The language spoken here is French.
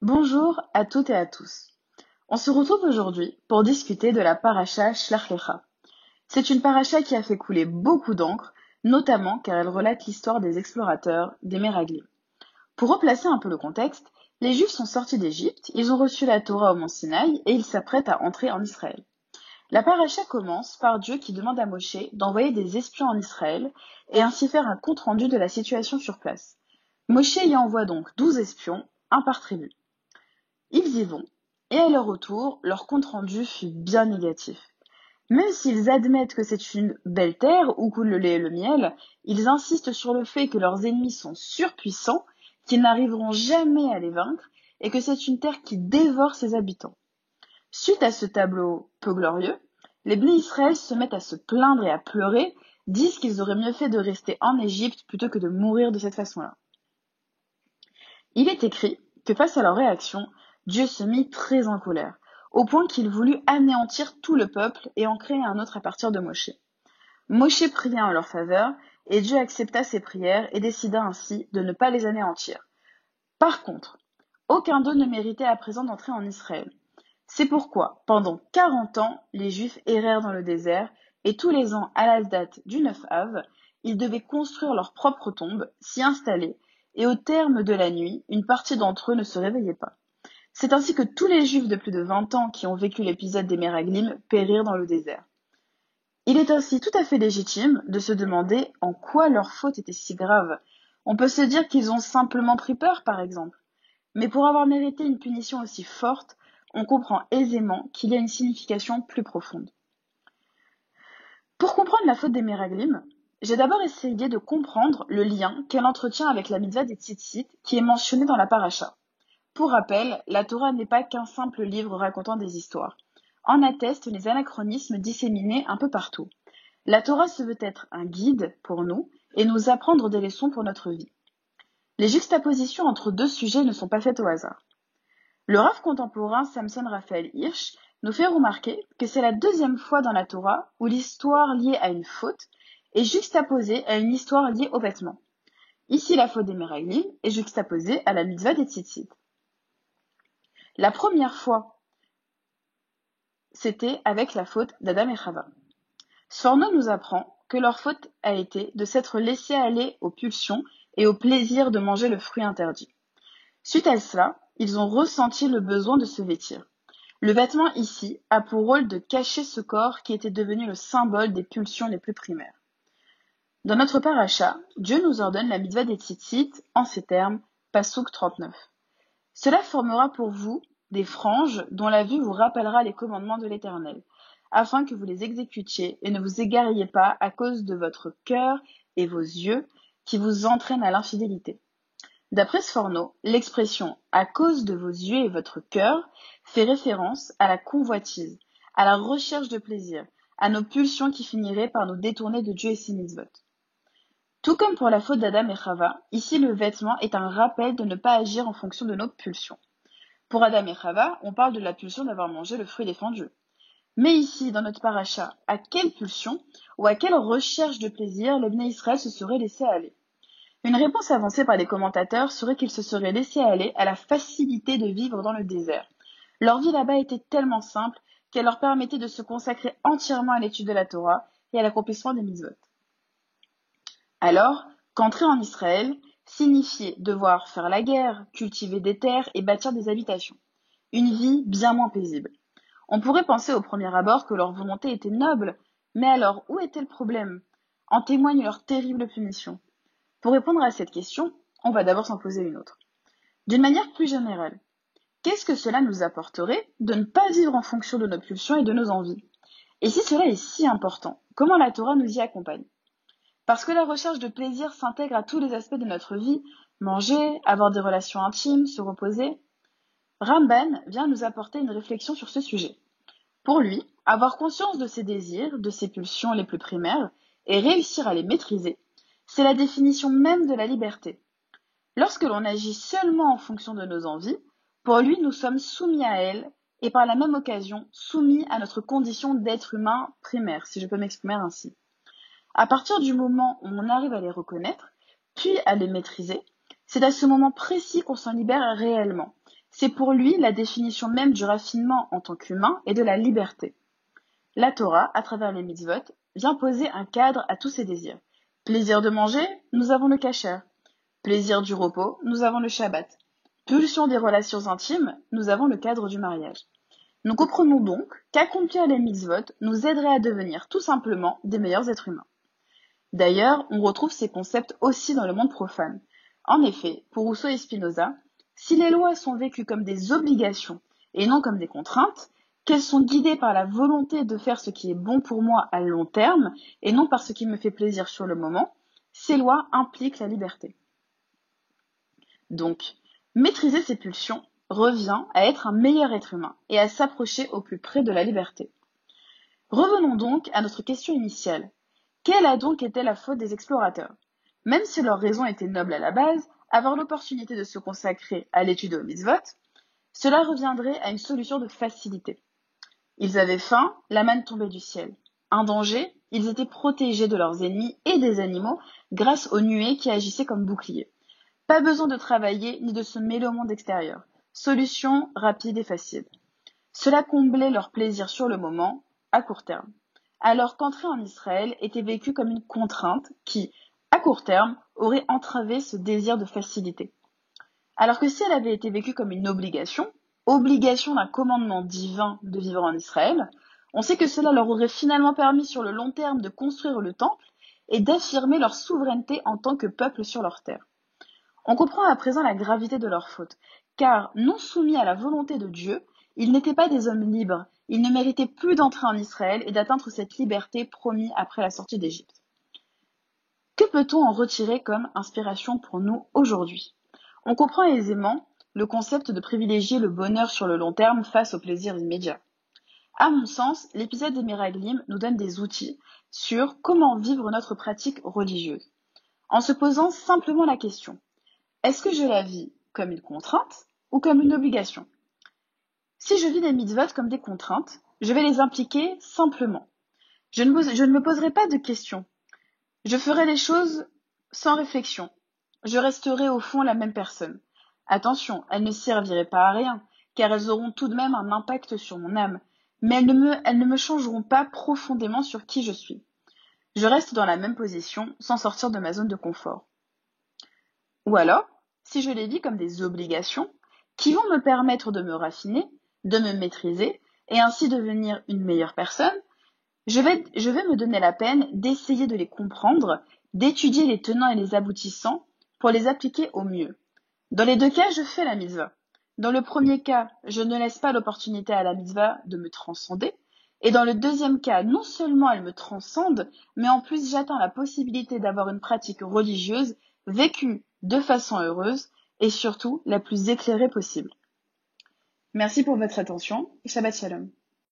Bonjour à toutes et à tous. On se retrouve aujourd'hui pour discuter de la paracha Shlach Lecha. C'est une paracha qui a fait couler beaucoup d'encre, notamment car elle relate l'histoire des explorateurs, des Méraglim. Pour replacer un peu le contexte, les Juifs sont sortis d'Égypte, ils ont reçu la Torah au mont Sinaï et ils s'apprêtent à entrer en Israël. La paracha commence par Dieu qui demande à Moshe d'envoyer des espions en Israël et ainsi faire un compte-rendu de la situation sur place. Moshe y envoie donc 12 espions, un par tribu. Ils y vont, et à leur retour, leur compte-rendu fut bien négatif. Même s'ils admettent que c'est une belle terre où coule le lait et le miel, ils insistent sur le fait que leurs ennemis sont surpuissants, qu'ils n'arriveront jamais à les vaincre, et que c'est une terre qui dévore ses habitants. Suite à ce tableau peu glorieux, les Bnei Israël se mettent à se plaindre et à pleurer, disent qu'ils auraient mieux fait de rester en Égypte plutôt que de mourir de cette façon-là. Il est écrit que face à leur réaction, Dieu se mit très en colère, au point qu'il voulut anéantir tout le peuple et en créer un autre à partir de Moshe. Moshe pria en leur faveur, et Dieu accepta ses prières et décida ainsi de ne pas les anéantir. Par contre, aucun d'eux ne méritait à présent d'entrer en Israël. C'est pourquoi, pendant 40 ans, les Juifs errèrent dans le désert, et tous les ans, à la date du 9 Av, ils devaient construire leur propre tombe, s'y installer, et au terme de la nuit, une partie d'entre eux ne se réveillait pas. C'est ainsi que tous les Juifs de plus de 20 ans qui ont vécu l'épisode des Méraglim périrent dans le désert. Il est ainsi tout à fait légitime de se demander en quoi leur faute était si grave. On peut se dire qu'ils ont simplement pris peur, par exemple. Mais pour avoir mérité une punition aussi forte, on comprend aisément qu'il y a une signification plus profonde. Pour comprendre la faute des Méraglim, j'ai d'abord essayé de comprendre le lien qu'elle entretient avec la mitzvah des tzitzit qui est mentionnée dans la paracha. Pour rappel, la Torah n'est pas qu'un simple livre racontant des histoires. En attestent les anachronismes disséminés un peu partout. La Torah se veut être un guide pour nous et nous apprendre des leçons pour notre vie. Les juxtapositions entre deux sujets ne sont pas faites au hasard. Le Rav contemporain Samson Raphaël Hirsch nous fait remarquer que c'est la deuxième fois dans la Torah où l'histoire liée à une faute est juxtaposée à une histoire liée aux vêtements. Ici, la faute des Méraglim est juxtaposée à la mitzvah des tzitzit. La première fois, c'était avec la faute d'Adam et Chava. Sforno nous apprend que leur faute a été de s'être laissé aller aux pulsions et au plaisir de manger le fruit interdit. Suite à cela, ils ont ressenti le besoin de se vêtir. Le vêtement ici a pour rôle de cacher ce corps qui était devenu le symbole des pulsions les plus primaires. Dans notre paracha, Dieu nous ordonne la mitzvah des tzitzit en ces termes, Passouk 39. Cela formera pour vous des franges dont la vue vous rappellera les commandements de l'Éternel, afin que vous les exécutiez et ne vous égariez pas à cause de votre cœur et vos yeux qui vous entraînent à l'infidélité. D'après Sforno, l'expression « à cause de vos yeux et votre cœur » fait référence à la convoitise, à la recherche de plaisir, à nos pulsions qui finiraient par nous détourner de Dieu et ses mitzvot. Tout comme pour la faute d'Adam et Chava, ici le vêtement est un rappel de ne pas agir en fonction de nos pulsions. Pour Adam et Chava, on parle de la pulsion d'avoir mangé le fruit défendu. Mais ici, dans notre paracha, à quelle pulsion ou à quelle recherche de plaisir les Bnei Israël se seraient laissés aller? Une réponse avancée par les commentateurs serait qu'ils se seraient laissés aller à la facilité de vivre dans le désert. Leur vie là-bas était tellement simple qu'elle leur permettait de se consacrer entièrement à l'étude de la Torah et à l'accomplissement des mitzvot. Alors, qu'entrer en Israël signifiait devoir faire la guerre, cultiver des terres et bâtir des habitations. Une vie bien moins paisible. On pourrait penser au premier abord que leur volonté était noble, mais alors où était le problème? En témoigne leur terrible punition. Pour répondre à cette question, on va d'abord s'en poser une autre. D'une manière plus générale, qu'est-ce que cela nous apporterait de ne pas vivre en fonction de nos pulsions et de nos envies? Et si cela est si important, comment la Torah nous y accompagne? Parce que la recherche de plaisir s'intègre à tous les aspects de notre vie, manger, avoir des relations intimes, se reposer. Ramban vient nous apporter une réflexion sur ce sujet. Pour lui, avoir conscience de ses désirs, de ses pulsions les plus primaires, et réussir à les maîtriser, c'est la définition même de la liberté. Lorsque l'on agit seulement en fonction de nos envies, pour lui nous sommes soumis à elles, et par la même occasion soumis à notre condition d'être humain primaire, si je peux m'exprimer ainsi. À partir du moment où on arrive à les reconnaître, puis à les maîtriser, c'est à ce moment précis qu'on s'en libère réellement. C'est pour lui la définition même du raffinement en tant qu'humain et de la liberté. La Torah, à travers les mitzvot, vient poser un cadre à tous ces désirs. Plaisir de manger, nous avons le kasher. Plaisir du repos, nous avons le Shabbat. Pulsion des relations intimes, nous avons le cadre du mariage. Nous comprenons donc qu'accomplir les mitzvot nous aiderait à devenir tout simplement des meilleurs êtres humains. D'ailleurs, on retrouve ces concepts aussi dans le monde profane. En effet, pour Rousseau et Spinoza, si les lois sont vécues comme des obligations et non comme des contraintes, qu'elles sont guidées par la volonté de faire ce qui est bon pour moi à long terme et non par ce qui me fait plaisir sur le moment, ces lois impliquent la liberté. Donc, maîtriser ses pulsions revient à être un meilleur être humain et à s'approcher au plus près de la liberté. Revenons donc à notre question initiale. Quelle a donc été la faute des explorateurs? Même si leur raison était noble à la base, avoir l'opportunité de se consacrer à l'étude aux mitzvot, cela reviendrait à une solution de facilité. Ils avaient faim, la manne tombait du ciel. Un danger, ils étaient protégés de leurs ennemis et des animaux grâce aux nuées qui agissaient comme boucliers. Pas besoin de travailler ni de se mêler au monde extérieur. Solution rapide et facile. Cela comblait leur plaisir sur le moment, à court terme. Alors qu'entrer en Israël était vécu comme une contrainte qui, à court terme, aurait entravé ce désir de facilité. Alors que si elle avait été vécue comme une obligation d'un commandement divin de vivre en Israël, on sait que cela leur aurait finalement permis sur le long terme de construire le temple et d'affirmer leur souveraineté en tant que peuple sur leur terre. On comprend à présent la gravité de leur faute, car non soumis à la volonté de Dieu, ils n'étaient pas des hommes libres, ils ne méritaient plus d'entrer en Israël et d'atteindre cette liberté promise après la sortie d'Égypte. Que peut-on en retirer comme inspiration pour nous aujourd'hui? On comprend aisément le concept de privilégier le bonheur sur le long terme face au plaisir immédiat. À mon sens, l'épisode des Miraglim nous donne des outils sur comment vivre notre pratique religieuse, en se posant simplement la question: est-ce que je la vis comme une contrainte ou comme une obligation? Si je vis les mitzvot comme des contraintes, je vais les impliquer simplement. Je ne me poserai pas de questions. Je ferai les choses sans réflexion. Je resterai au fond la même personne. Attention, elles ne serviraient pas à rien, car elles auront tout de même un impact sur mon âme, mais elles ne me changeront pas profondément sur qui je suis. Je reste dans la même position, sans sortir de ma zone de confort. Ou alors, si je les vis comme des obligations, qui vont me permettre de me raffiner, de me maîtriser, et ainsi devenir une meilleure personne, je vais me donner la peine d'essayer de les comprendre, d'étudier les tenants et les aboutissants pour les appliquer au mieux. Dans les deux cas, je fais la mitzvah. Dans le premier cas, je ne laisse pas l'opportunité à la mitzvah de me transcender. Et dans le deuxième cas, non seulement elle me transcende, mais en plus j'attends la possibilité d'avoir une pratique religieuse vécue de façon heureuse et surtout la plus éclairée possible. Merci pour votre attention et Shabbat Shalom.